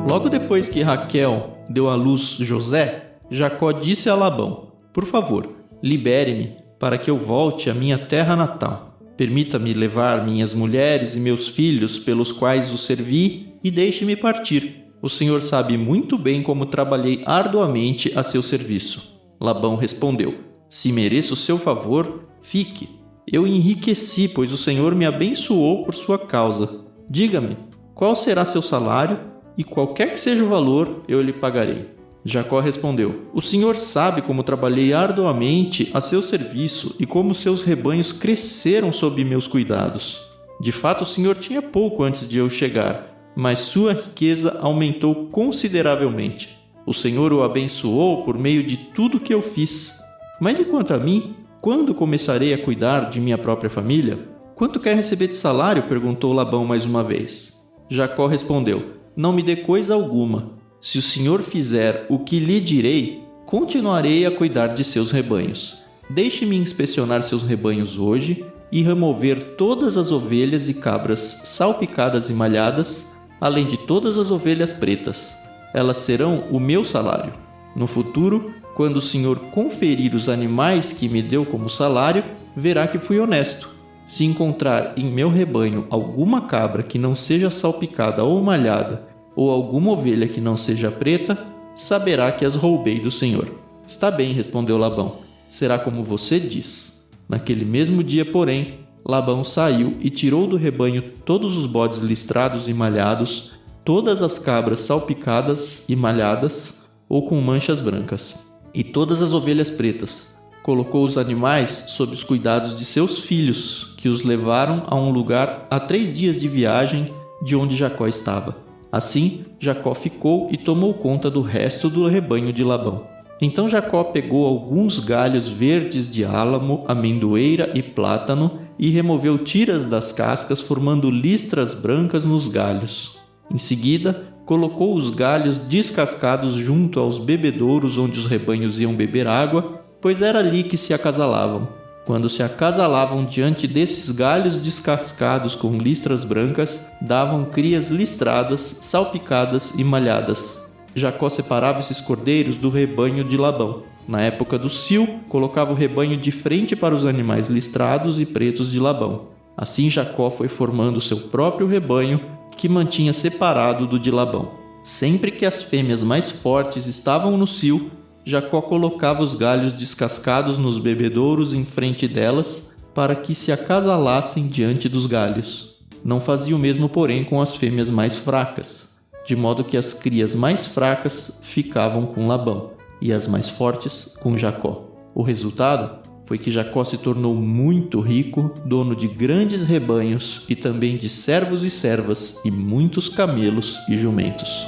Logo depois que Raquel deu à luz José, Jacó disse a Labão, por favor, libere-me para que eu volte à minha terra natal. Permita-me levar minhas mulheres e meus filhos pelos quais o servi e deixe-me partir. O Senhor sabe muito bem como trabalhei arduamente a seu serviço. Labão respondeu, se mereço o seu favor, fique. Eu enriqueci, pois o Senhor me abençoou por sua causa. Diga-me, qual será seu salário? E qualquer que seja o valor, eu lhe pagarei. Jacó respondeu, o Senhor sabe como trabalhei arduamente a seu serviço e como seus rebanhos cresceram sob meus cuidados. De fato, o Senhor tinha pouco antes de eu chegar, mas sua riqueza aumentou consideravelmente. O Senhor o abençoou por meio de tudo que eu fiz. Mas e quanto a mim, quando começarei a cuidar de minha própria família? Quanto quer receber de salário? Perguntou Labão mais uma vez. Jacó respondeu, não me dê coisa alguma. Se o Senhor fizer o que lhe direi, continuarei a cuidar de seus rebanhos. Deixe-me inspecionar seus rebanhos hoje e remover todas as ovelhas e cabras salpicadas e malhadas, além de todas as ovelhas pretas. Elas serão o meu salário. No futuro, quando o Senhor conferir os animais que me deu como salário, verá que fui honesto. Se encontrar em meu rebanho alguma cabra que não seja salpicada ou malhada, ou alguma ovelha que não seja preta, saberá que as roubei do Senhor. Está bem, respondeu Labão. Será como você diz. Naquele mesmo dia, porém, Labão saiu e tirou do rebanho todos os bodes listrados e malhados, todas as cabras salpicadas e malhadas ou com manchas brancas, e todas as ovelhas pretas. Colocou os animais sob os cuidados de seus filhos, que os levaram a um lugar a 3 dias de viagem de onde Jacó estava. Assim, Jacó ficou e tomou conta do resto do rebanho de Labão. Então Jacó pegou alguns galhos verdes de álamo, amendoeira e plátano e removeu tiras das cascas, formando listras brancas nos galhos. Em seguida, colocou os galhos descascados junto aos bebedouros onde os rebanhos iam beber água, pois era ali que se acasalavam. Quando se acasalavam diante desses galhos descascados com listras brancas, davam crias listradas, salpicadas e malhadas. Jacó separava esses cordeiros do rebanho de Labão. Na época do cio, colocava o rebanho de frente para os animais listrados e pretos de Labão. Assim Jacó foi formando seu próprio rebanho, que mantinha separado do de Labão. Sempre que as fêmeas mais fortes estavam no cio, Jacó colocava os galhos descascados nos bebedouros em frente delas, para que se acasalassem diante dos galhos. Não fazia o mesmo, porém, com as fêmeas mais fracas, de modo que as crias mais fracas ficavam com Labão e as mais fortes com Jacó. O resultado foi que Jacó se tornou muito rico, dono de grandes rebanhos e também de servos e servas e muitos camelos e jumentos.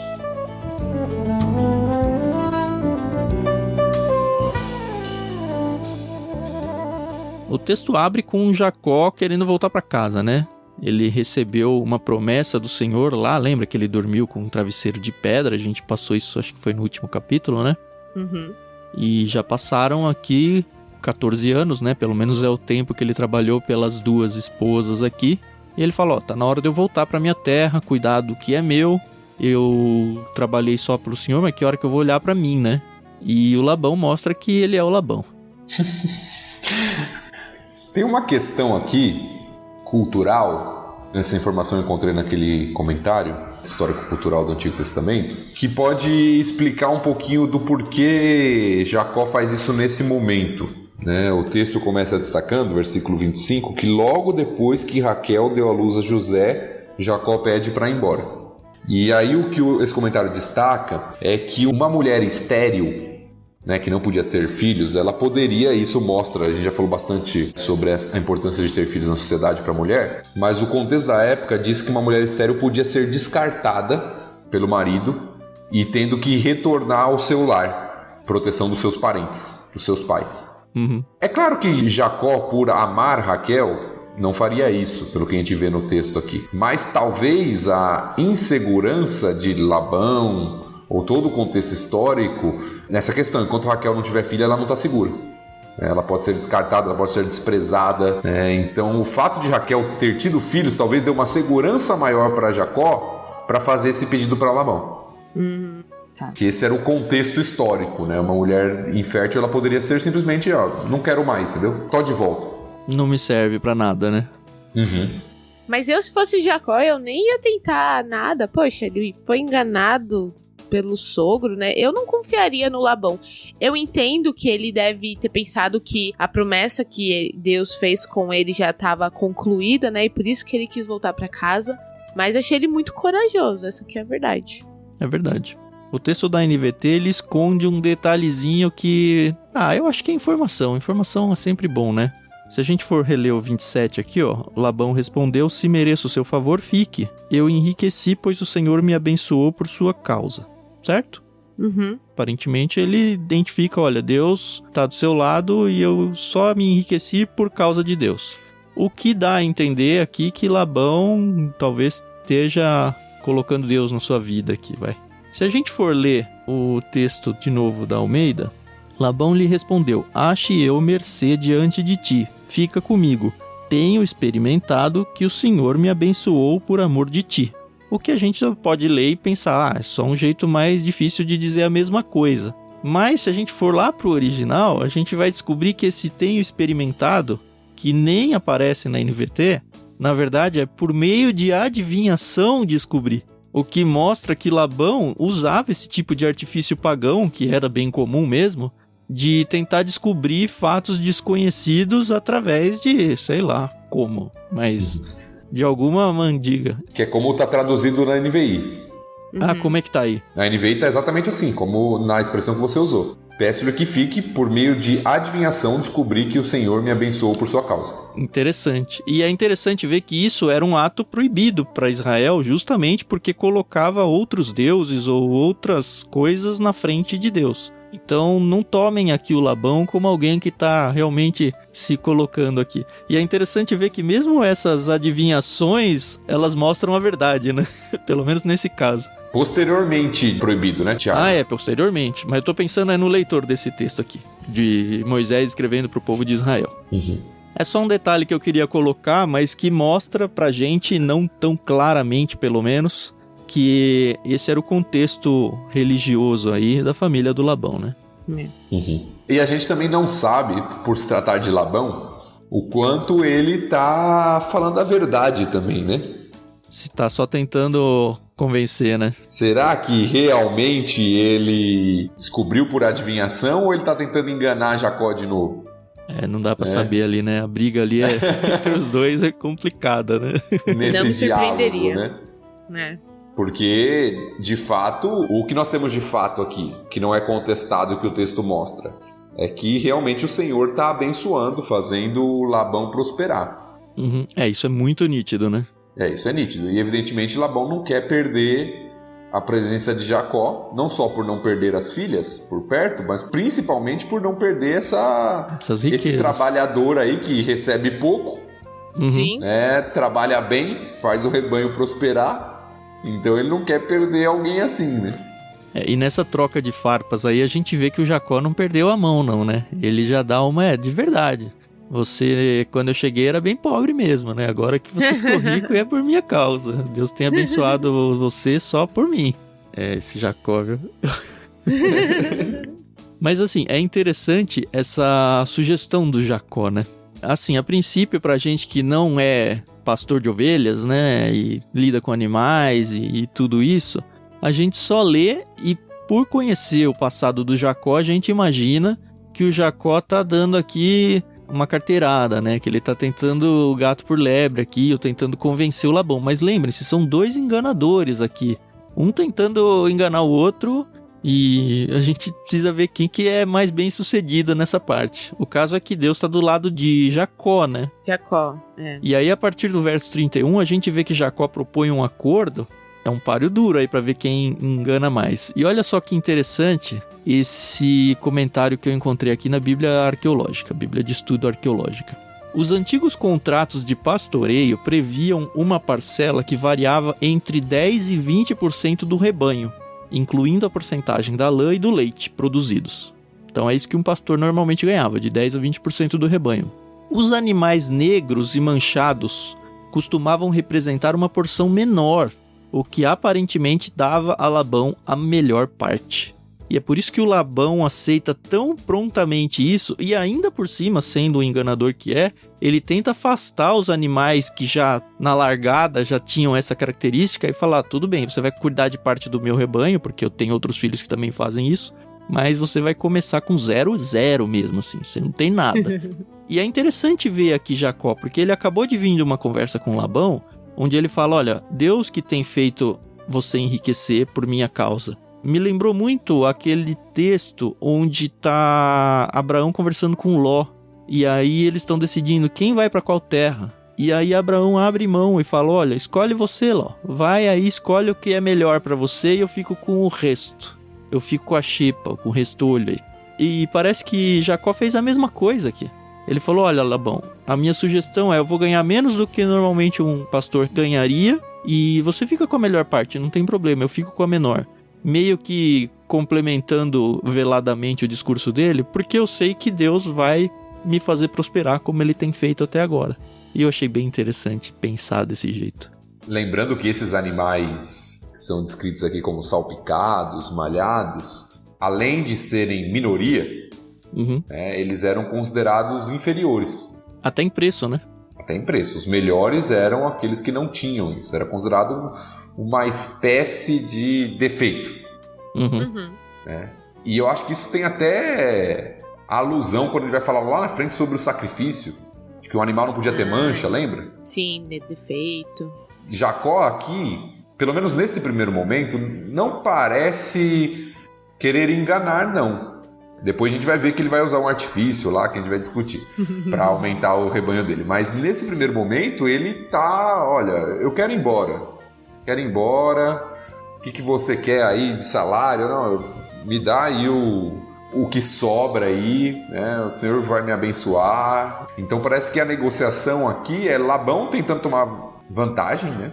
O texto abre com Jacó querendo voltar para casa, né? Ele recebeu uma promessa do Senhor lá, lembra que ele dormiu com um travesseiro de pedra? A gente passou isso, acho que foi no último capítulo, né? Uhum. E já passaram aqui 14 anos, né? Pelo menos é o tempo que ele trabalhou pelas 2 esposas aqui. E ele falou, tá na hora de eu voltar para minha terra, cuidar do que é meu. Eu trabalhei só pro Senhor, mas que hora que eu vou olhar para mim, né? E o Labão mostra que ele é o Labão. Tem uma questão aqui cultural, essa informação eu encontrei naquele comentário histórico-cultural do Antigo Testamento, que pode explicar um pouquinho do porquê Jacó faz isso nesse momento, né? O texto começa destacando, versículo 25, que logo depois que Raquel deu à luz a José, Jacó pede para ir embora. E aí o que esse comentário destaca é que uma mulher estéril, né, que não podia ter filhos, ela poderia, isso mostra, a gente já falou bastante sobre a importância de ter filhos na sociedade para a mulher, mas o contexto da época diz que uma mulher estéril podia ser descartada pelo marido e tendo que retornar ao seu lar, proteção dos seus parentes, dos seus pais. Uhum. É claro que Jacó, por amar Raquel, não faria isso, pelo que a gente vê no texto aqui, mas talvez a insegurança de Labão ou todo o contexto histórico nessa questão. Enquanto Raquel não tiver filha, ela não está segura. Ela pode ser descartada, ela pode ser desprezada. Então, o fato de Raquel ter tido filhos talvez dê uma segurança maior para Jacó para fazer esse pedido para Labão. Tá. Que esse era o contexto histórico, né? Uma mulher infértil, ela poderia ser simplesmente, não quero mais, entendeu? Tô de volta. Não me serve para nada, né? Uhum. Mas eu, se fosse Jacó, eu nem ia tentar nada. Poxa, ele foi enganado pelo sogro, né? Eu não confiaria no Labão. Eu entendo que ele deve ter pensado que a promessa que Deus fez com ele já estava concluída, né? E por isso que ele quis voltar para casa. Mas achei ele muito corajoso, essa aqui é a verdade. É verdade. O texto da NVT, ele esconde um detalhezinho que... eu acho que é informação. Informação é sempre bom, né? Se a gente for reler o 27 aqui, ó, Labão respondeu, se mereço o seu favor, fique. Eu enriqueci, pois o Senhor me abençoou por sua causa. Certo? Uhum. Aparentemente ele identifica, olha, Deus está do seu lado e eu só me enriqueci por causa de Deus. O que dá a entender aqui que Labão talvez esteja colocando Deus na sua vida aqui, vai. Se a gente for ler o texto de novo da Almeida, Labão lhe respondeu, ache eu mercê diante de ti, fica comigo. Tenho experimentado que o Senhor me abençoou por amor de ti. o que a gente pode ler e pensar, é só um jeito mais difícil de dizer a mesma coisa. Mas se a gente for lá pro original, a gente vai descobrir que esse tenho experimentado, que nem aparece na NVT, na verdade é por meio de adivinhação descobrir. O que mostra que Labão usava esse tipo de artifício pagão, que era bem comum mesmo, de tentar descobrir fatos desconhecidos através de, sei lá como, mas de alguma mandiga. Que é como tá traduzido na NVI. Ah, como é que tá aí? A NVI tá exatamente assim, como na expressão que você usou. Peço-lhe que fique, por meio de adivinhação, descobrir que o Senhor me abençoou por sua causa. Interessante. E é interessante ver que isso era um ato proibido para Israel, justamente porque colocava outros deuses ou outras coisas na frente de Deus. Então não tomem aqui o Labão como alguém que está realmente se colocando aqui. E é interessante ver que mesmo essas adivinhações, elas mostram a verdade, né? Pelo menos nesse caso. Posteriormente proibido, né, Tiago? Ah, posteriormente. Mas eu tô pensando no leitor desse texto aqui, de Moisés escrevendo pro povo de Israel. É só um detalhe que eu queria colocar, mas que mostra pra gente, não tão claramente pelo menos, que esse era o contexto religioso aí da família do Labão, né? E a gente também não sabe, por se tratar de Labão, o quanto ele tá falando a verdade também, né? Se tá só tentando convencer, né? Será que realmente ele descobriu por adivinhação ou ele tá tentando enganar Jacó de novo? Não dá pra saber ali, né? A briga ali entre os dois é complicada, né? Nesse não me surpreenderia, surpreenderia, né? Porque, de fato, o que nós temos de fato aqui, que não é contestado que o texto mostra, é que realmente o Senhor tá abençoando, fazendo o Labão prosperar. Isso é muito nítido, né? Isso é nítido. E evidentemente Labão não quer perder a presença de Jacó, não só por não perder as filhas por perto, mas principalmente por não perder esse trabalhador aí que recebe pouco, Sim. Trabalha bem, faz o rebanho prosperar, então ele não quer perder alguém assim, né? E nessa troca de farpas aí a gente vê que o Jacó não perdeu a mão não, né? Ele já dá uma de verdade. Você, quando eu cheguei, era bem pobre mesmo, né? Agora que você ficou rico é por minha causa. Deus tem abençoado você só por mim. Esse Jacó, viu? Mas assim, é interessante essa sugestão do Jacó, né? Assim, a princípio, pra gente que não é pastor de ovelhas, né? E lida com animais e tudo isso, a gente só lê e por conhecer o passado do Jacó, a gente imagina que o Jacó tá dando aqui uma carteirada, né? Que ele tá tentando gato por lebre aqui, ou tentando convencer o Labão. Mas lembrem-se, são dois enganadores aqui. Um tentando enganar o outro e a gente precisa ver quem que é mais bem sucedido nessa parte. O caso é que Deus tá do lado de Jacó, né? Jacó, E aí, a partir do verso 31, a gente vê que Jacó propõe um acordo. É um páreo duro aí pra ver quem engana mais. E olha só que interessante esse comentário que eu encontrei aqui na Bíblia Arqueológica, Bíblia de Estudo Arqueológica. Os antigos contratos de pastoreio previam uma parcela que variava entre 10% e 20% do rebanho, incluindo a porcentagem da lã e do leite produzidos. Então é isso que um pastor normalmente ganhava, de 10% a 20% do rebanho. Os animais negros e manchados costumavam representar uma porção menor, o que aparentemente dava a Labão a melhor parte. E é por isso que o Labão aceita tão prontamente isso, e ainda por cima, sendo o enganador que é, ele tenta afastar os animais que já na largada já tinham essa característica e falar, tudo bem, você vai cuidar de parte do meu rebanho, porque eu tenho outros filhos que também fazem isso, mas você vai começar com 0 mesmo, assim, você não tem nada. E é interessante ver aqui Jacó, porque ele acabou de vir de uma conversa com Labão, onde ele fala, olha, Deus que tem feito você enriquecer por minha causa. Me lembrou muito aquele texto onde tá Abraão conversando com Ló. E aí eles estão decidindo quem vai para qual terra. E aí Abraão abre mão e fala, olha, escolhe você, Ló. Vai aí, escolhe o que é melhor para você e eu fico com o resto. Eu fico com a xepa, com o restolho aí. E parece que Jacó fez a mesma coisa aqui. Ele falou, olha, Labão, a minha sugestão é eu vou ganhar menos do que normalmente um pastor ganharia e você fica com a melhor parte, não tem problema, eu fico com a menor. Meio que complementando veladamente o discurso dele, porque eu sei que Deus vai me fazer prosperar como ele tem feito até agora. E eu achei bem interessante pensar desse jeito. Lembrando que esses animais que são descritos aqui como salpicados, malhados, além de serem minoria, eles eram considerados inferiores. Até em preço, né? Até em preço. Os melhores eram aqueles que não tinham isso. Era considerado uma espécie de defeito. E eu acho que isso tem até alusão quando ele vai falar lá na frente sobre o sacrifício, de que o animal não podia ter mancha, lembra? Sim, defeito. Jacó aqui, pelo menos nesse primeiro momento, não parece querer enganar, não. Depois a gente vai ver que ele vai usar um artifício lá, que a gente vai discutir, para aumentar o rebanho dele. Mas nesse primeiro momento, ele tá, olha, eu quero ir embora. O que você quer aí de salário? Não, me dá aí o que sobra aí, né? O Senhor vai me abençoar. Então parece que a negociação aqui é Labão tentando tomar vantagem, né?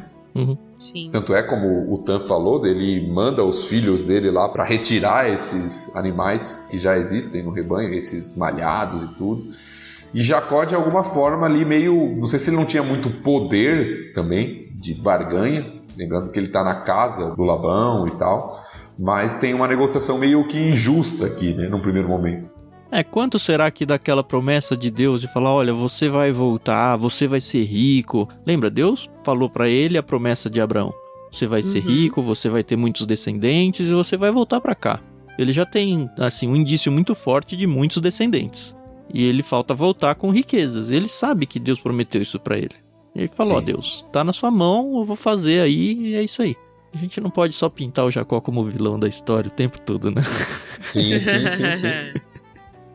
Sim. Tanto é como o Tan falou, ele manda os filhos dele lá para retirar esses animais que já existem no rebanho, esses malhados e tudo. E Jacó, de alguma forma, ali meio... Não sei se ele não tinha muito poder também de barganha, lembrando que ele está na casa do Labão e tal, mas tem uma negociação meio que injusta aqui, né, no primeiro momento. Quanto será que daquela promessa de Deus de falar, olha, você vai voltar, você vai ser rico? Lembra, Deus falou para ele a promessa de Abraão. Você vai ser rico, você vai ter muitos descendentes e você vai voltar para cá. Ele já tem, assim, um indício muito forte de muitos descendentes. E ele falta voltar com riquezas. Ele sabe que Deus prometeu isso para ele. E ele falou, ó, Deus, tá na sua mão, eu vou fazer aí e é isso aí. A gente não pode só pintar o Jacó como vilão da história o tempo todo, né? Sim.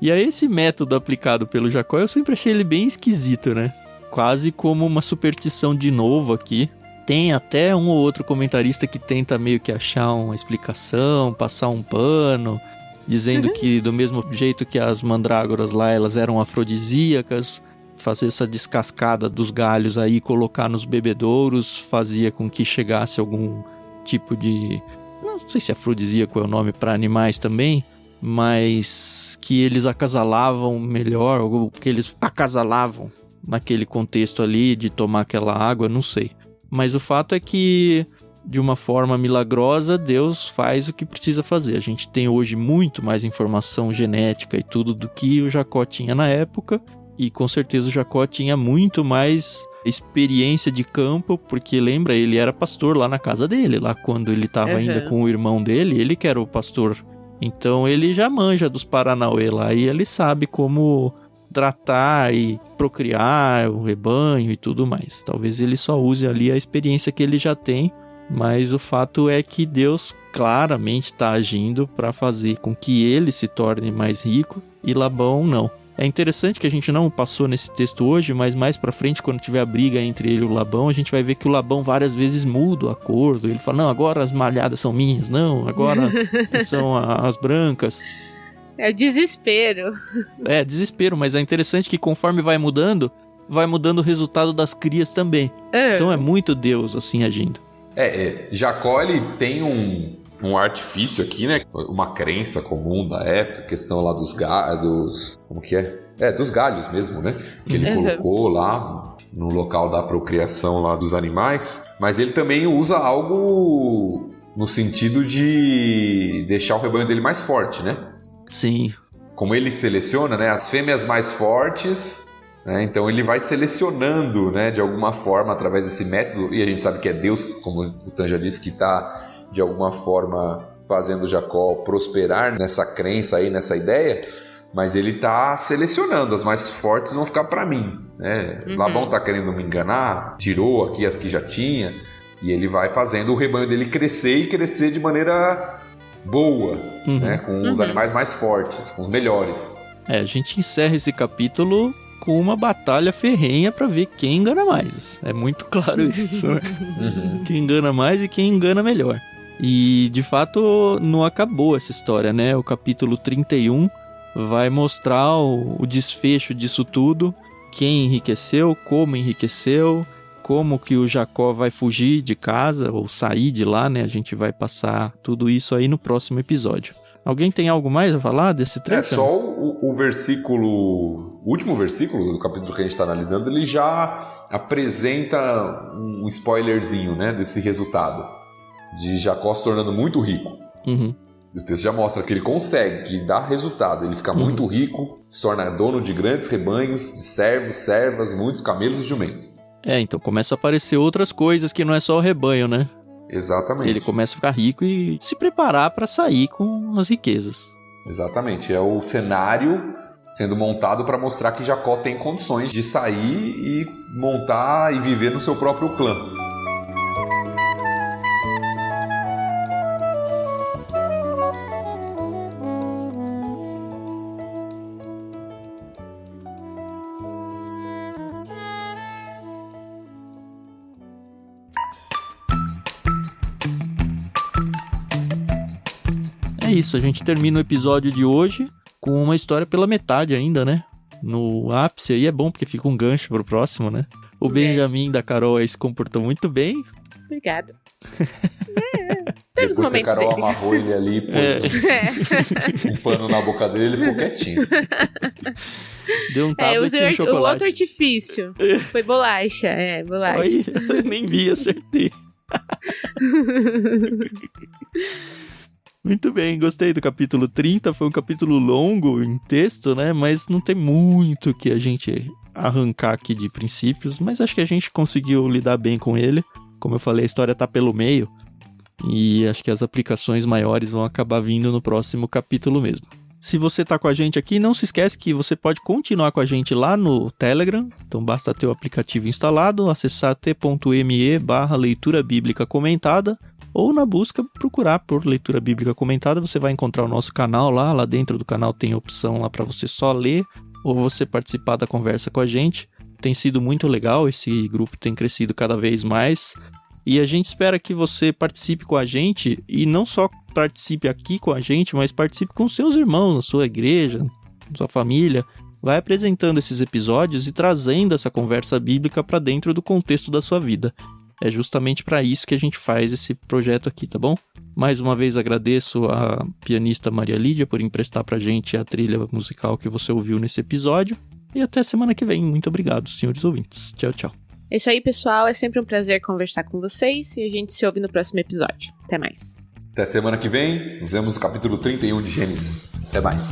E aí esse método aplicado pelo Jacó, eu sempre achei ele bem esquisito, né? Quase como uma superstição de novo aqui. Tem até um ou outro comentarista que tenta meio que achar uma explicação, passar um pano, dizendo que do mesmo jeito que as mandrágoras lá, elas eram afrodisíacas, fazer essa descascada dos galhos aí, colocar nos bebedouros, fazia com que chegasse algum tipo de... Não sei se afrodisíaco é o nome para animais também, mas que eles acasalavam melhor, ou que eles acasalavam naquele contexto ali de tomar aquela água, não sei. Mas o fato é que, de uma forma milagrosa, Deus faz o que precisa fazer. A gente tem hoje muito mais informação genética e tudo do que o Jacó tinha na época, e com certeza o Jacó tinha muito mais experiência de campo, porque lembra, ele era pastor lá na casa dele, lá quando ele estava ainda com o irmão dele, ele que era o pastor. Então ele já manja dos Paranauê lá e ele sabe como tratar e procriar o rebanho e tudo mais. Talvez ele só use ali a experiência que ele já tem, mas o fato é que Deus claramente está agindo para fazer com que ele se torne mais rico e Labão não. É interessante que a gente não passou nesse texto hoje, mas mais pra frente, quando tiver a briga entre ele e o Labão, a gente vai ver que o Labão várias vezes muda o acordo. Ele fala, não, agora as malhadas são minhas, não, agora são as brancas. É o desespero. É, desespero, mas é interessante que conforme vai mudando o resultado das crias também. Então é muito Deus, assim, agindo. Jacó, ele tem um artifício aqui, né? Uma crença comum da época, questão lá dos galhos. Como que é? Dos galhos mesmo, né? Que ele colocou lá no local da procriação lá dos animais. Mas ele também usa algo no sentido de deixar o rebanho dele mais forte, né? Sim. Como ele seleciona, né? As fêmeas mais fortes, né? Então ele vai selecionando, né? De alguma forma, através desse método. E a gente sabe que é Deus, como o Tan já disse, que está de alguma forma fazendo Jacó prosperar nessa crença aí, nessa ideia, mas ele está selecionando, as mais fortes vão ficar para mim, né? Labão está querendo me enganar, tirou aqui as que já tinha, e ele vai fazendo o rebanho dele crescer e crescer de maneira boa, né? Com os animais mais fortes, com os melhores. A gente encerra esse capítulo com uma batalha ferrenha para ver quem engana mais. É muito claro isso, né? Quem engana mais e quem engana melhor. E, de fato, não acabou essa história, né? O capítulo 31 vai mostrar o desfecho disso tudo, quem enriqueceu, como que o Jacó vai fugir de casa ou sair de lá, né? A gente vai passar tudo isso aí no próximo episódio. Alguém tem algo mais a falar desse trecho? É só o versículo, o último versículo do capítulo que a gente está analisando, ele já apresenta um spoilerzinho, né, desse resultado, de Jacó se tornando muito rico. Uhum. O texto já mostra que ele consegue, que dá resultado, ele fica muito rico, se torna dono de grandes rebanhos, de servos, servas, muitos camelos e jumentos. Então começa a aparecer outras coisas que não é só o rebanho, né? Exatamente. Ele começa a ficar rico e se preparar para sair com as riquezas. Exatamente, é o cenário sendo montado para mostrar que Jacó tem condições de sair e montar e viver no seu próprio clã. É isso, a gente termina o episódio de hoje com uma história pela metade ainda, né? No ápice aí é bom porque fica um gancho pro próximo, né? O Benjamin da Carol aí se comportou muito bem. Obrigada. Depois que a Carol amarrou ele ali, pôs um pano na boca dele, ele ficou quietinho. Deu um tablet usei de chocolate. O outro artifício. Foi bolacha, bolacha. Oi, nem vi, acertei. Muito bem, gostei do capítulo 30, foi um capítulo longo em texto, né, mas não tem muito que a gente arrancar aqui de princípios, mas acho que a gente conseguiu lidar bem com ele. Como eu falei, a história tá pelo meio, e acho que as aplicações maiores vão acabar vindo no próximo capítulo mesmo. Se você tá com a gente aqui, não se esquece que você pode continuar com a gente lá no Telegram, então basta ter o aplicativo instalado, acessar t.me/leitura bíblica comentada, ou na busca procurar por Leitura Bíblica Comentada, você vai encontrar o nosso canal lá dentro do canal tem a opção lá para você só ler, ou você participar da conversa com a gente. Tem sido muito legal, esse grupo tem crescido cada vez mais, e a gente espera que você participe com a gente, e não só participe aqui com a gente, mas participe com seus irmãos, na sua igreja, na sua família. Vai apresentando esses episódios e trazendo essa conversa bíblica para dentro do contexto da sua vida. É justamente para isso que a gente faz esse projeto aqui, tá bom? Mais uma vez agradeço a pianista Maria Lídia por emprestar pra gente a trilha musical que você ouviu nesse episódio. E até semana que vem. Muito obrigado, senhores ouvintes. Tchau, tchau. É isso aí, pessoal. É sempre um prazer conversar com vocês e a gente se ouve no próximo episódio. Até mais. Até semana que vem. Nos vemos no capítulo 31 de Gênesis. Até mais.